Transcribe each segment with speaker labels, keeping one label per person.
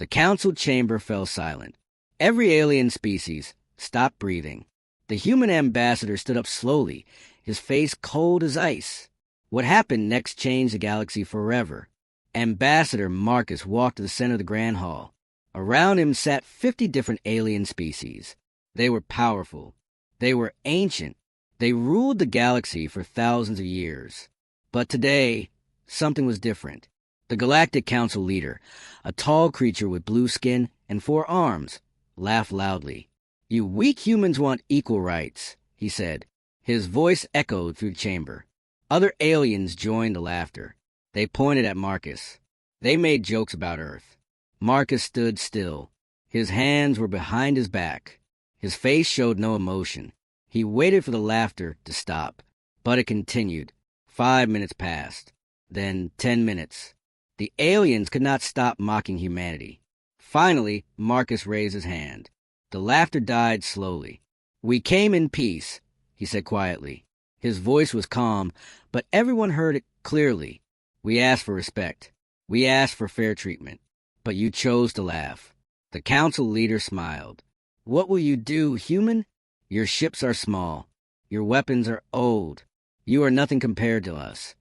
Speaker 1: The council chamber fell silent. Every alien species stopped breathing. The human ambassador stood up slowly, his face cold as ice. What happened next changed the galaxy forever. Ambassador Marcus walked to the center of the Grand Hall. Around him sat 50 different alien species. They were powerful. They were ancient. They ruled the galaxy for thousands of years. But today, something was different. The Galactic Council leader, a tall creature with blue skin and 4 arms, laughed loudly. "You weak humans want equal rights," he said. His voice echoed through the chamber. Other aliens joined the laughter. They pointed at Marcus. They made jokes about Earth. Marcus stood still. His hands were behind his back. His face showed no emotion. He waited for the laughter to stop, but it continued. 5 minutes passed. Then 10 minutes. The aliens could not stop mocking humanity. Finally, Marcus raised his hand. The laughter died slowly. "We came in peace," he said quietly. His voice was calm, but everyone heard it clearly. "We asked for respect. We asked for fair treatment. But you chose to laugh." The council leader smiled. "What will you do, human? Your ships are small. Your weapons are old. You are nothing compared to us."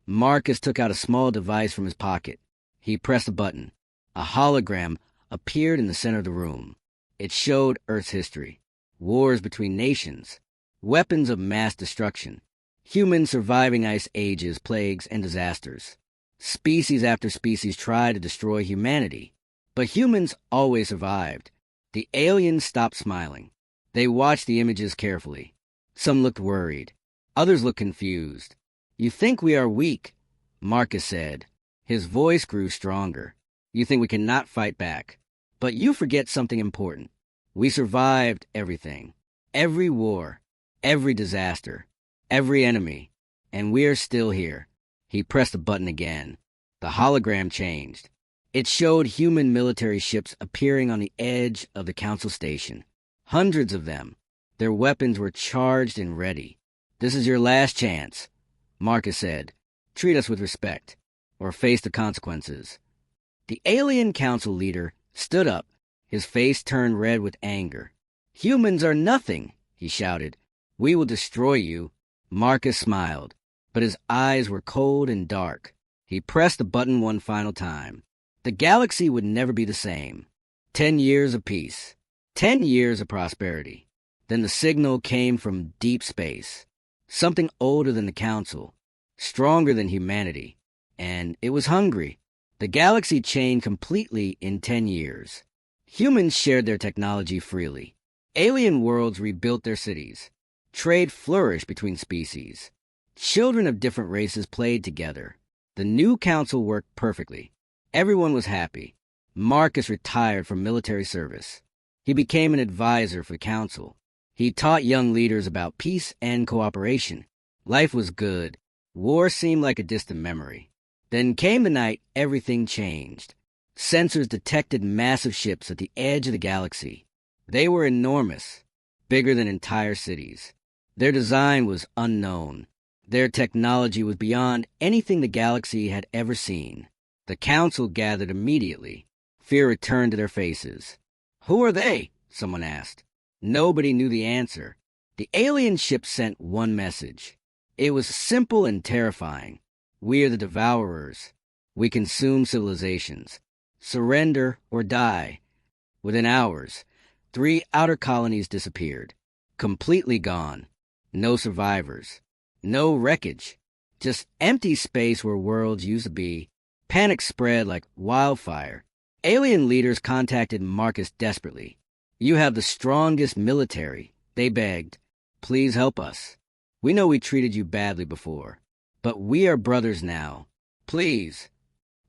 Speaker 1: Marcus took out a small device from his pocket. He pressed a button. A hologram appeared in the center of the room. It showed Earth's history. Wars between nations. Weapons of mass destruction. Humans surviving ice ages, plagues, and disasters. Species after species tried to destroy humanity. But humans always survived. The aliens stopped smiling. They watched the images carefully. Some looked worried. Others looked confused. "You think we are weak," Marcus said. His voice grew stronger. "You think we cannot fight back. But you forget something important. We survived everything. Every war. Every disaster. Every enemy. And we're still here." He pressed the button again. The hologram changed. It showed human military ships appearing on the edge of the council station. Hundreds of them. Their weapons were charged and ready. "This is your last chance," Marcus said. "Treat us with respect, or face the consequences." The alien council leader stood up. His face turned red with anger. "Humans are nothing," he shouted. "We will destroy you." Marcus smiled, but his eyes were cold and dark. He pressed the button one final time. The galaxy would never be the same. 10 years of peace. 10 years of prosperity. Then the signal came from deep space. Something older than the council. Stronger than humanity. And it was hungry. The galaxy changed completely in 10 years. Humans shared their technology freely. Alien worlds rebuilt their cities. Trade flourished between species. Children of different races played together. The new council worked perfectly. Everyone was happy. Marcus retired from military service. He became an advisor for the council. He taught young leaders about peace and cooperation. Life was good. War seemed like a distant memory. Then came the night everything changed. Sensors detected massive ships at the edge of the galaxy. They were enormous, bigger than entire cities. Their design was unknown. Their technology was beyond anything the galaxy had ever seen. The council gathered immediately. Fear returned to their faces. "Who are they?" someone asked. Nobody knew the answer. The alien ship sent one message. It was simple and terrifying. "We are the devourers. We consume civilizations. Surrender or die." Within hours, 3 outer colonies disappeared. Completely gone. No survivors. No wreckage. Just empty space where worlds used to be. Panic spread like wildfire. Alien leaders contacted Marcus desperately. "You have the strongest military," they begged. "Please help us. We know we treated you badly before, but we are brothers now. Please."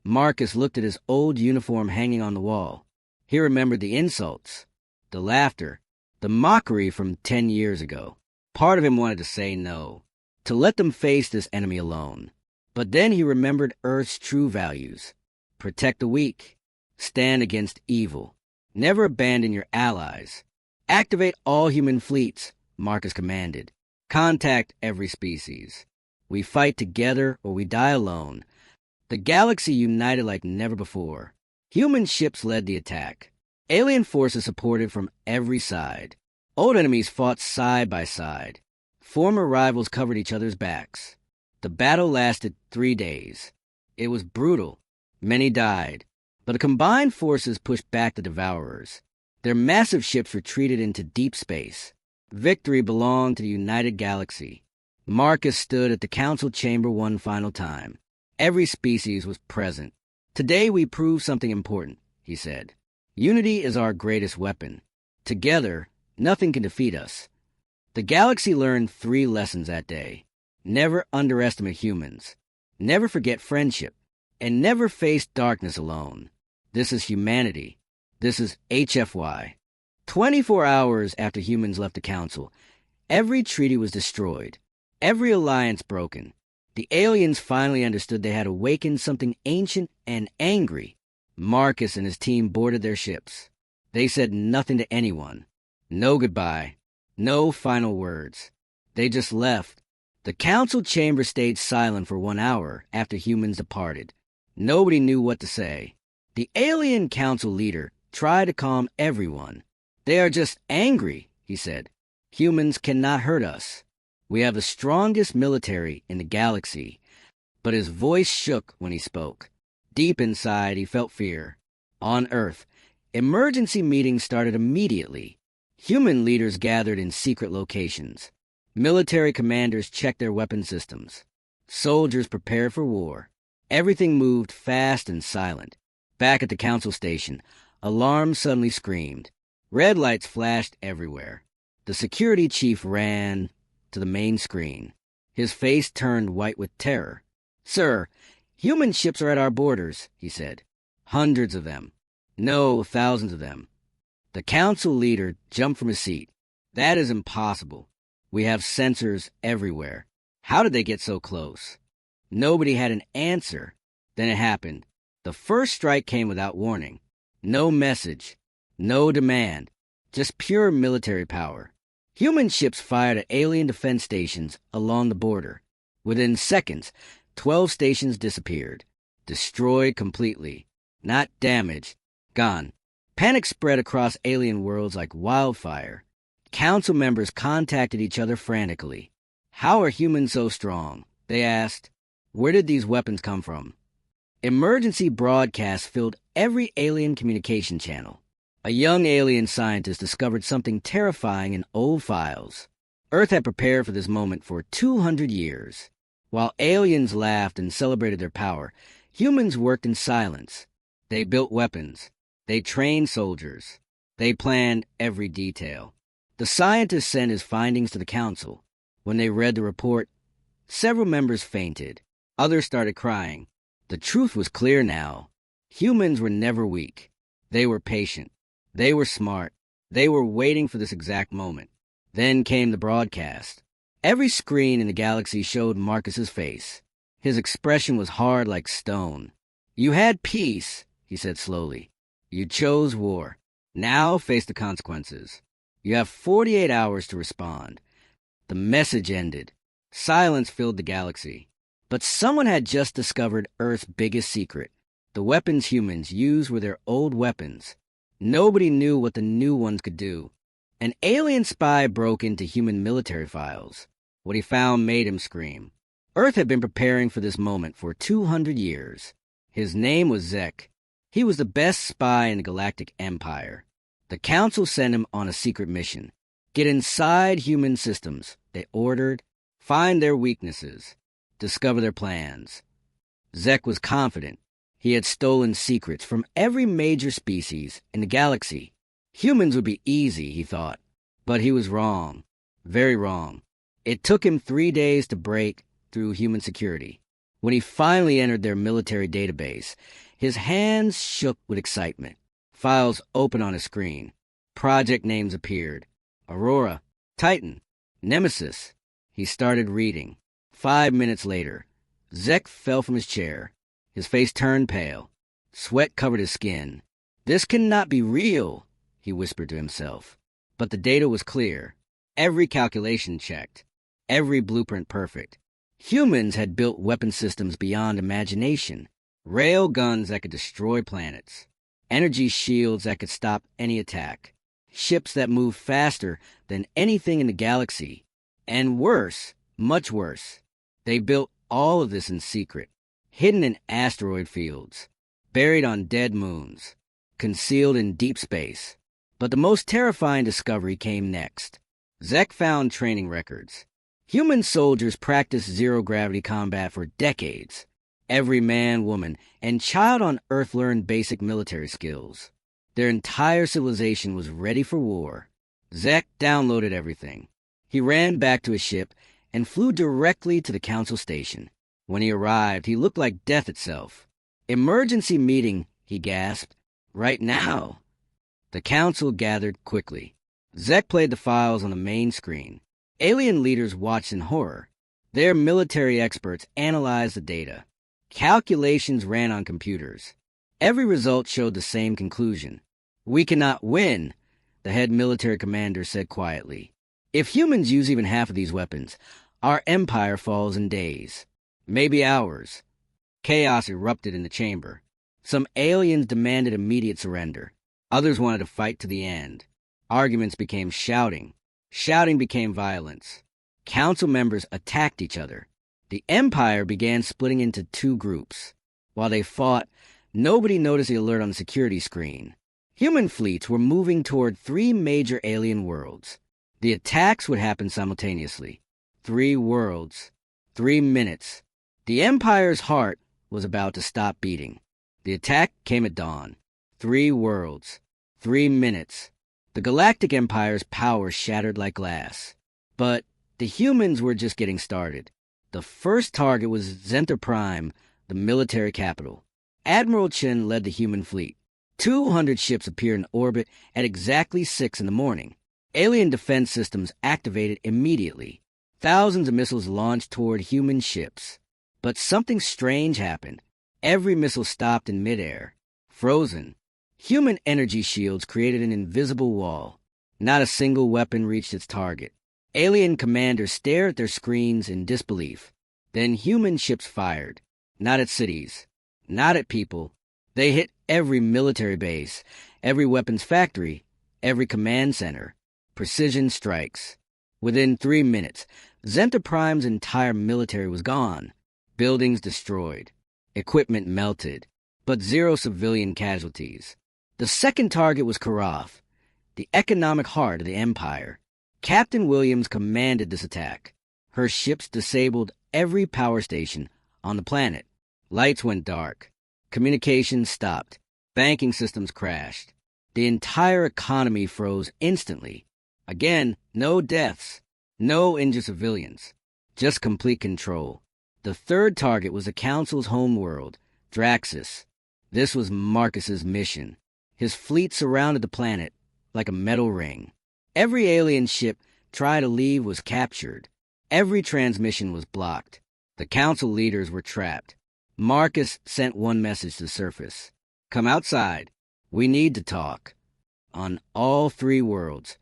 Speaker 1: Marcus looked at his old uniform hanging on the wall. He remembered the insults, the laughter, the mockery from 10 years ago. Part of him wanted to say no, to let them face this enemy alone. But then he remembered Earth's true values. Protect the weak. Stand against evil. Never abandon your allies. Activate all human fleets, Marcus commanded. Contact every species. We fight together or we die alone. The galaxy united like never before. Human ships led the attack. Alien forces supported from every side. Old enemies fought side by side. Former rivals covered each other's backs. The battle lasted 3 days. It was brutal. Many died. But the combined forces pushed back the Devourers. Their massive ships retreated into deep space. Victory belonged to the United Galaxy. Marcus stood at the council chamber one final time. Every species was present. "Today we prove something important," he said. "Unity is our greatest weapon. Together, nothing can defeat us." The galaxy learned 3 lessons that day. Never underestimate humans. Never forget friendship. And never face darkness alone. This is humanity. This is HFY. 24 hours after humans left the council, every treaty was destroyed. Every alliance broken. The aliens finally understood they had awakened something ancient and angry. Marcus and his team boarded their ships. They said nothing to anyone. No goodbye. No final words. They just left. The council chamber stayed silent for 1 hour after humans departed. Nobody knew what to say. The alien council leader tried to calm everyone. "They are just angry," he said. "Humans cannot hurt us. We have the strongest military in the galaxy." But his voice shook when he spoke. Deep inside, he felt fear. On Earth, emergency meetings started immediately. Human leaders gathered in secret locations. Military commanders checked their weapon systems. Soldiers prepared for war. Everything moved fast and silent. Back at the council station, alarms suddenly screamed. Red lights flashed everywhere. The security chief ran to the main screen. His face turned white with terror. "Sir, human ships are at our borders," he said. "Hundreds of them. No, thousands of them." The council leader jumped from his seat. "That is impossible. We have sensors everywhere. How did they get so close?" Nobody had an answer. Then it happened. The first strike came without warning. No message. No demand. Just pure military power. Human ships fired at alien defense stations along the border. Within seconds, 12 stations disappeared. Destroyed completely. Not damaged. Gone. Panic spread across alien worlds like wildfire. Council members contacted each other frantically. "How are humans so strong?" they asked. "Where did these weapons come from?" Emergency broadcasts filled every alien communication channel. A young alien scientist discovered something terrifying in old files. Earth had prepared for this moment for 200 years. While aliens laughed and celebrated their power, humans worked in silence. They built weapons. They trained soldiers. They planned every detail. The scientist sent his findings to the council. When they read the report, several members fainted. Others started crying. The truth was clear now. Humans were never weak. They were patient. They were smart. They were waiting for this exact moment. Then came the broadcast. Every screen in the galaxy showed Marcus's face. His expression was hard like stone. "You had peace," he said slowly. "You chose war. Now face the consequences. You have 48 hours to respond." The message ended. Silence filled the galaxy. But someone had just discovered Earth's biggest secret. The weapons humans used were their old weapons. Nobody knew what the new ones could do. An alien spy broke into human military files. What he found made him scream. Earth had been preparing for this moment for 200 years. His name was Zek. He was the best spy in the Galactic Empire. The Council sent him on a secret mission. Get inside human systems, they ordered. Find their weaknesses. Discover their plans. Zek was confident. He had stolen secrets from every major species in the galaxy. Humans would be easy, he thought. But he was wrong. Very wrong. It took him 3 days to break through human security. When he finally entered their military database, his hands shook with excitement. Files opened on his screen. Project names appeared. Aurora, Titan, Nemesis. He started reading. 5 minutes later, Zek fell from his chair. His face turned pale. Sweat covered his skin. "This cannot be real," he whispered to himself. But the data was clear. Every calculation checked. Every blueprint perfect. Humans had built weapon systems beyond imagination. Rail guns that could destroy planets. energy shields that could stop any attack, ships that moved faster than anything in the galaxy, and worse, much worse, they built all of this in secret, hidden in asteroid fields, buried on dead moons, concealed in deep space. But the most terrifying discovery came next. Zek found training records. Human soldiers practiced zero-gravity combat for decades. Every man, woman, and child on Earth learned basic military skills. Their entire civilization was ready for war. Zek downloaded everything. He ran back to his ship and flew directly to the council station. When he arrived, he looked like death itself. "Emergency meeting," he gasped. "Right now." The council gathered quickly. Zek played the files on the main screen. Alien leaders watched in horror. Their military experts analyzed the data. Calculations ran on computers. Every result showed the same conclusion. "We cannot win," the head military commander said quietly. "If humans use even half of these weapons, our empire falls in days, maybe hours." Chaos erupted in the chamber. Some aliens demanded immediate surrender. Others wanted to fight to the end. Arguments became shouting. Shouting became violence. Council members attacked each other. The Empire began splitting into two groups. While they fought, nobody noticed the alert on the security screen. Human fleets were moving toward 3 major alien worlds. The attacks would happen simultaneously. 3 worlds. 3 minutes. The Empire's heart was about to stop beating. The attack came at dawn. 3 worlds. 3 minutes. The Galactic Empire's power shattered like glass. But the humans were just getting started. The first target was Zenta Prime, the military capital. Admiral Chen led the human fleet. 200 ships appeared in orbit at exactly 6 in the morning. Alien defense systems activated immediately. Thousands of missiles launched toward human ships. But something strange happened. Every missile stopped in midair, frozen. Human energy shields created an invisible wall. Not a single weapon reached its target. Alien commanders stared at their screens in disbelief. Then human ships fired. Not at cities. Not at people. They hit every military base, every weapons factory, every command center. Precision strikes. Within 3 minutes, Zenta Prime's entire military was gone. Buildings destroyed. Equipment melted. But 0 civilian casualties. The second target was Karath, the economic heart of the Empire. Captain Williams commanded this attack. Her ships disabled every power station on the planet. Lights went dark. Communications stopped. Banking systems crashed. The entire economy froze instantly. Again, no deaths. No injured civilians. Just complete control. The third target was the Council's home world, Draxus. This was Marcus's mission. His fleet surrounded the planet like a metal ring. Every alien ship tried to leave was captured. Every transmission was blocked. The council leaders were trapped. Marcus sent one message to the surface. "Come outside. We need to talk." On all 3 worlds,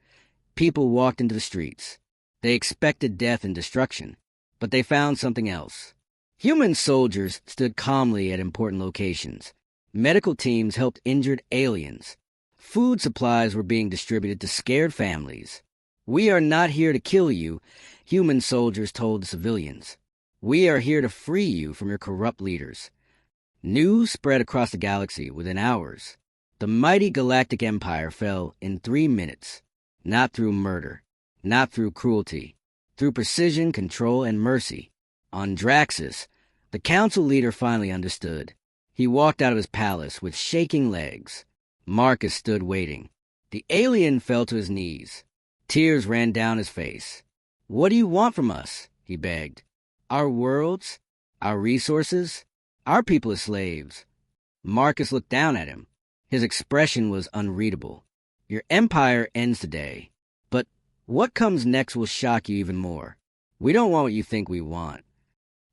Speaker 1: people walked into the streets. They expected death and destruction, but they found something else. Human soldiers stood calmly at important locations. Medical teams helped injured aliens. Food supplies were being distributed to scared families. "We are not here to kill you," human soldiers told the civilians. "We are here to free you from your corrupt leaders." News spread across the galaxy within hours. The mighty Galactic Empire fell in 3 minutes. Not through murder, not through cruelty, through precision, control, and mercy. On Draxus, the council leader finally understood. He walked out of his palace with shaking legs. Marcus stood waiting. The alien fell to his knees. Tears ran down his face. "What do you want from us?" he begged. "Our worlds? Our resources? Our people as slaves." Marcus looked down at him. His expression was unreadable. "Your empire ends today. But what comes next will shock you even more. We don't want what you think we want.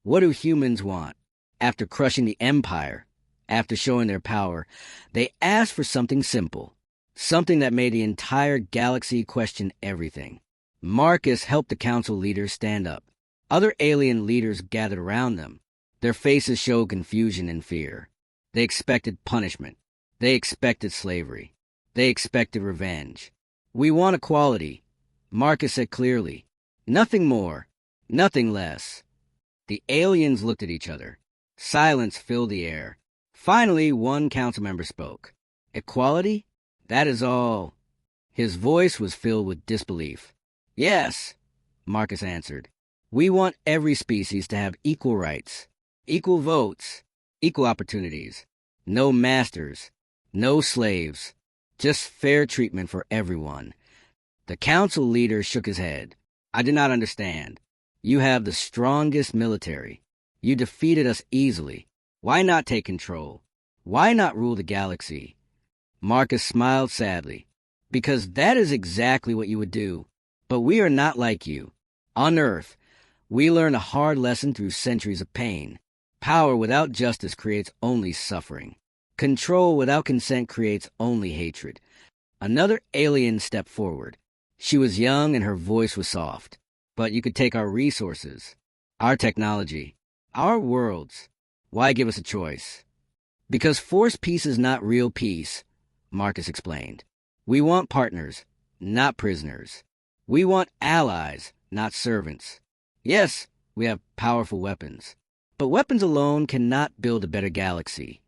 Speaker 1: What do humans want? After crushing the empire, after showing their power, they asked for something simple. Something that made the entire galaxy question everything." Marcus helped the council leaders stand up. Other alien leaders gathered around them. Their faces showed confusion and fear. They expected punishment. They expected slavery. They expected revenge. We want equality, Marcus said clearly. Nothing more, nothing less. The aliens looked at each other. Silence filled the air. Finally, one council member spoke. Equality? That is all. His voice was filled with disbelief. Yes, Marcus answered. We want every species to have equal rights, equal votes, equal opportunities. No masters, no slaves, just fair treatment for everyone. The council leader shook his head. I do not understand. You have the strongest military. You defeated us easily. Why not take control? Why not rule the galaxy? Marcus smiled sadly. Because that is exactly what you would do. But we are not like you. On Earth, we learn a hard lesson through centuries of pain. Power without justice creates only suffering. Control without consent creates only hatred. Another alien stepped forward. She was young and her voice was soft. But you could take our resources, our technology, our worlds. Why give us a choice? Because forced peace is not real peace, Marcus explained. We want partners, not prisoners. We want allies, not servants. Yes, we have powerful weapons. But weapons alone cannot build a better galaxy.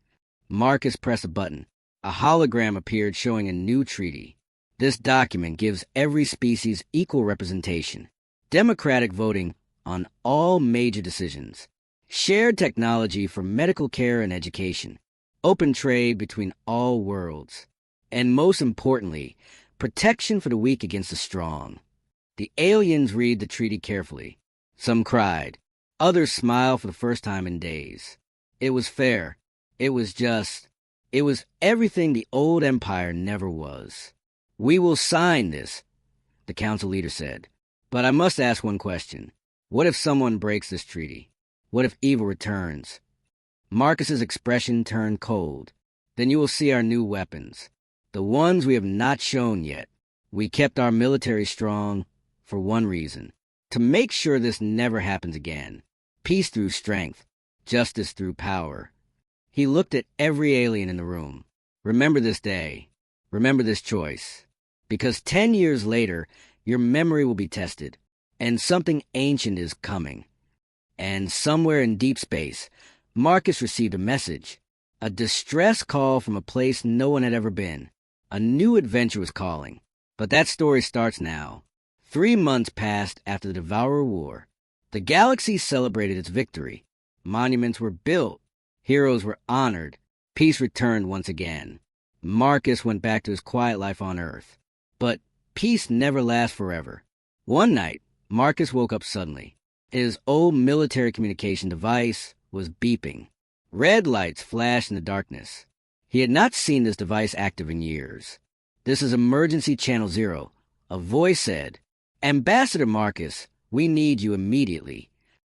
Speaker 1: Marcus pressed a button. A hologram appeared showing a new treaty. This document gives every species equal representation. Democratic voting on all major decisions. Shared technology for medical care and education. Open trade between all worlds. And most importantly, protection for the weak against the strong. The aliens read the treaty carefully. Some cried. Others smiled for the first time in days. It was fair. It was just. It was everything the old empire never was. We will sign this, the council leader said. But I must ask one question. What if someone breaks this treaty? What if evil returns? Marcus's expression turned cold. Then you will see our new weapons. The ones we have not shown yet. We kept our military strong for one reason. To make sure this never happens again. Peace through strength. Justice through power. He looked at every alien in the room. Remember this day. Remember this choice. Because 10 years later, your memory will be tested. And something ancient is coming. And somewhere in deep space, Marcus received a message. A distress call from a place no one had ever been. A new adventure was calling. But that story starts now. 3 months passed after the Devourer War. The galaxy celebrated its victory. Monuments were built. Heroes were honored. Peace returned once again. Marcus went back to his quiet life on Earth. But peace never lasts forever. One night, Marcus woke up suddenly. His old military communication device was beeping. Red lights flashed in the darkness. He had not seen this device active in years. This is Emergency Channel 0. A voice said, Ambassador Marcus, we need you immediately.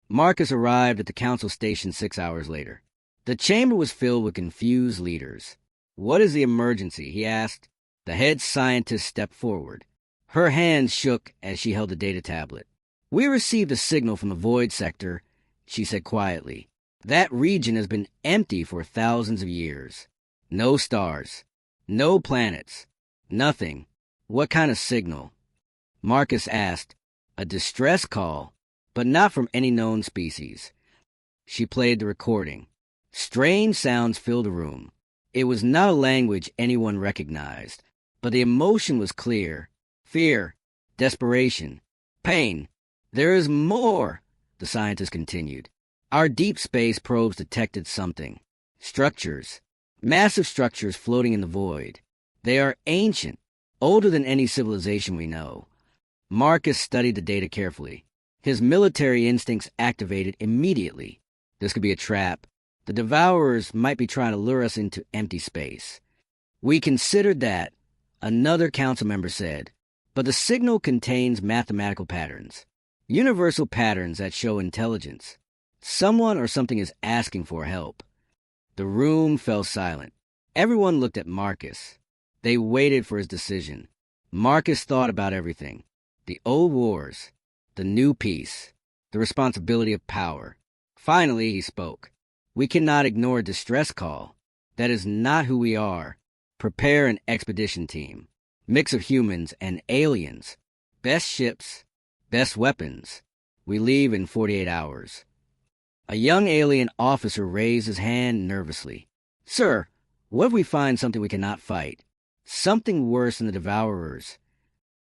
Speaker 1: Marcus arrived at the council station 6 hours later. The chamber was filled with confused leaders. What is the emergency? He asked. The head scientist stepped forward. Her hands shook as she held the data tablet. We received a signal from the void sector, she said quietly. That region has been empty for thousands of years. No stars. No planets. Nothing. What kind of signal? Marcus asked. A distress call, but not from any known species. She played the recording. Strange sounds filled the room. It was not a language anyone recognized, but the emotion was clear. Fear, desperation, pain. There is more, the scientist continued. Our deep space probes detected something. Structures. Massive structures floating in the void. They are ancient, older than any civilization we know. Marcus studied the data carefully. His military instincts activated immediately. This could be a trap. The Devourers might be trying to lure us into empty space. We considered that, another council member said, but the signal contains mathematical patterns. Universal patterns that show intelligence. Someone or something is asking for help. The room fell silent. Everyone looked at Marcus. They waited for his decision. Marcus thought about everything. The old wars. The new peace. The responsibility of power. Finally, he spoke. We cannot ignore a distress call. That is not who we are. Prepare an expedition team. Mix of humans and aliens. Best ships, best weapons. We leave in 48 hours. A young alien officer raised his hand nervously. Sir, what if we find something we cannot fight? Something worse than the Devourers.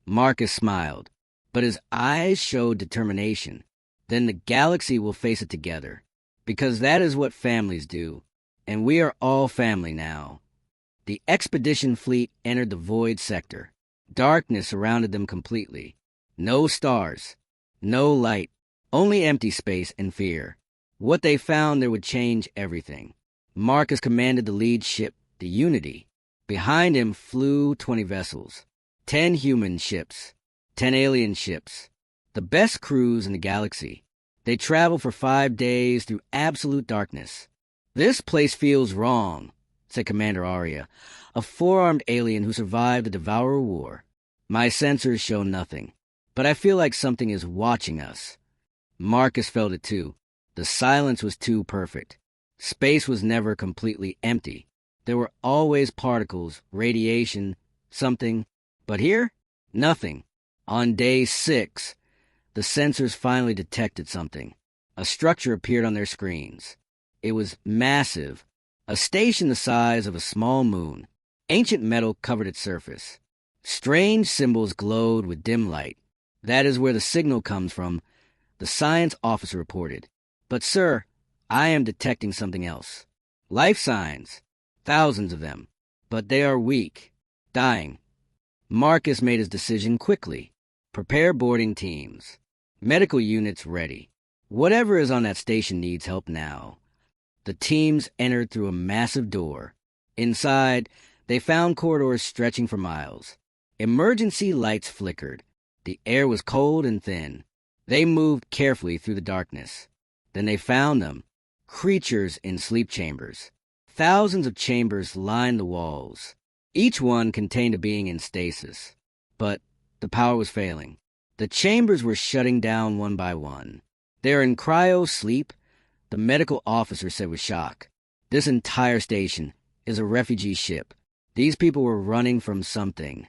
Speaker 1: Marcus smiled, but his eyes showed determination. Then the galaxy will face it together, because that is what families do, and we are all family now. The expedition fleet entered the void sector. Darkness surrounded them completely. No stars, no light, only empty space and fear. What they found there would change everything. Marcus commanded the lead ship, the Unity. Behind him flew 20 vessels, 10 human ships, 10 alien ships, the best crews in the galaxy. They traveled for 5 days through absolute darkness. This place feels wrong, said Commander Arya, a four-armed alien who survived the Devourer War. My sensors show nothing, but I feel like something is watching us. Marcus felt it too. The silence was too perfect. Space was never completely empty. There were always particles, radiation, something. But here, nothing. On day 6, the sensors finally detected something. A structure appeared on their screens. It was massive, a station the size of a small moon. Ancient metal covered its surface. Strange symbols glowed with dim light. That is where the signal comes from, the science officer reported. But, sir, I am detecting something else. Life signs. Thousands of them. But they are weak. Dying. Marcus made his decision quickly. Prepare boarding teams. Medical units ready. Whatever is on that station needs help now. The teams entered through a massive door. Inside, they found corridors stretching for miles. Emergency lights flickered. The air was cold and thin. They moved carefully through the darkness. Then they found them. Creatures in sleep chambers. Thousands of chambers lined the walls. Each one contained a being in stasis. But the power was failing. The chambers were shutting down one by one. They're in cryo-sleep, the medical officer said with shock. This entire station is a refugee ship. These people were running from something.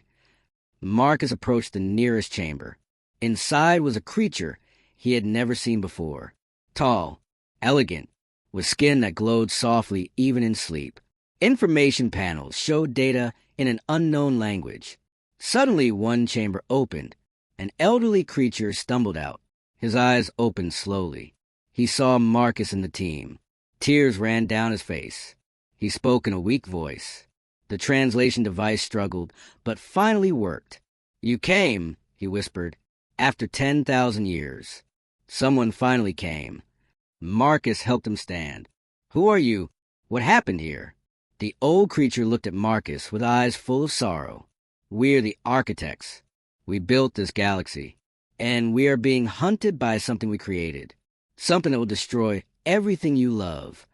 Speaker 1: Marcus approached the nearest chamber. Inside was a creature he had never seen before. Tall, elegant, with skin that glowed softly even in sleep. Information panels showed data in an unknown language. Suddenly one chamber opened. An elderly creature stumbled out. His eyes opened slowly. He saw Marcus and the team. Tears ran down his face. He spoke in a weak voice. The translation device struggled, but finally worked. You came, he whispered, after 10,000 years. Someone finally came. Marcus helped him stand. Who are you? What happened here? The old creature looked at Marcus with eyes full of sorrow. We're the architects. We built this galaxy, and we are being hunted by something we created. Something that will destroy everything you love.